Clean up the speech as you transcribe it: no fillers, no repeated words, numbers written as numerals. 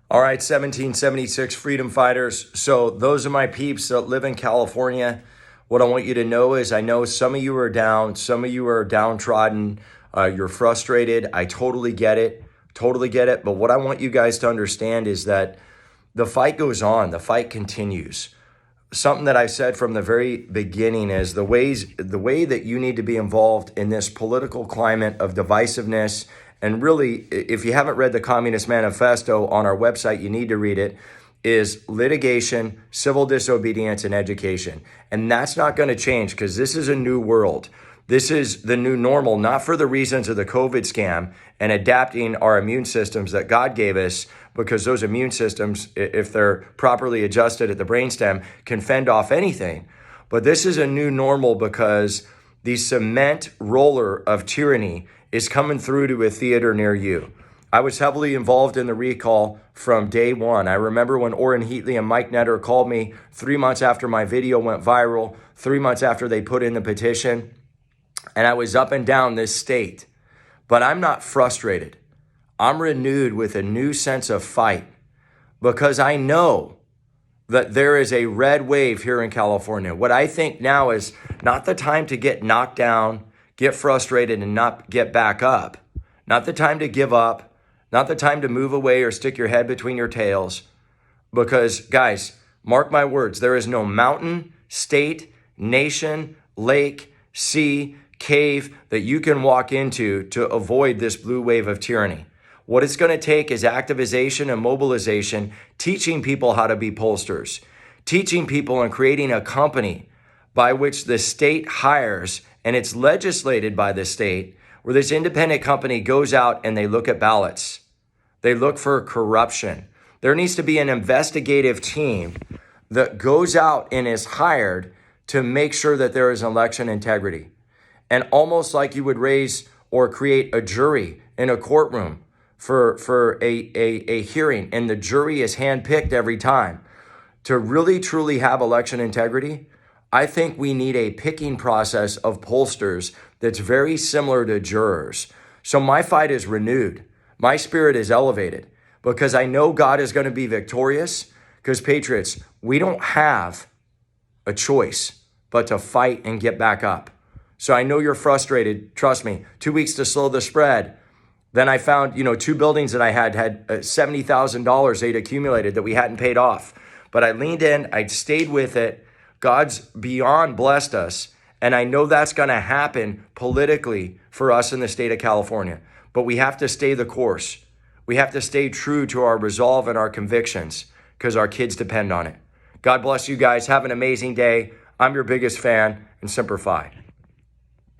All right, 1776 freedom fighters. So those are my peeps that live in California. What I want you to know is I know some of you are down, some of you are downtrodden, you're frustrated. I totally get it, totally get it. But what I want you guys to understand is that the fight goes on, the fight continues. Something that I said from the very beginning is the way that you need to be involved in this political climate of divisiveness. And really, if you haven't read the Communist Manifesto on our website, you need to read it, is litigation, civil disobedience, and education. And that's not going to change because this is a new world. This is the new normal, not for the reasons of the COVID scam and adapting our immune systems that God gave us, because those immune systems, if they're properly adjusted at the brainstem, can fend off anything. But this is a new normal because the cement roller of tyranny is coming through to a theater near you. I was heavily involved in the recall from day one. I remember when Orrin Heatley and Mike Netter called me 3 months after my video went viral, 3 months after they put in the petition, and I was up and down this state. But I'm not frustrated. I'm renewed with a new sense of fight because I know that there is a red wave here in California. What I think now is not the time to get knocked down, get frustrated, and not get back up. Not the time to give up, not the time to move away or stick your head between your tails. Because, guys, mark my words, there is no mountain, state, nation, lake, sea, cave that you can walk into to avoid this blue wave of tyranny. What it's going to take is activization and mobilization, teaching people how to be pollsters, teaching people and creating a company by which the state hires, and it's legislated by the state, where this independent company goes out and they look at ballots. They look for corruption. There needs to be an investigative team that goes out and is hired to make sure that there is election integrity. And almost like you would raise or create a jury in a courtroom for a hearing, and the jury is handpicked every time. To really, truly have election integrity, I think we need a picking process of pollsters that's very similar to jurors. So my fight is renewed. My spirit is elevated because I know God is going to be victorious, because Patriots, we don't have a choice but to fight and get back up. So I know you're frustrated. Trust me, 2 weeks to slow the spread. Then I found, 2 buildings that I had $70,000 they'd accumulated that we hadn't paid off. But I leaned in, I stayed with it. God's beyond blessed us. And I know that's going to happen politically for us in the state of California. But we have to stay the course. We have to stay true to our resolve and our convictions because our kids depend on it. God bless you guys. Have an amazing day. I'm your biggest fan, and Semper Fi.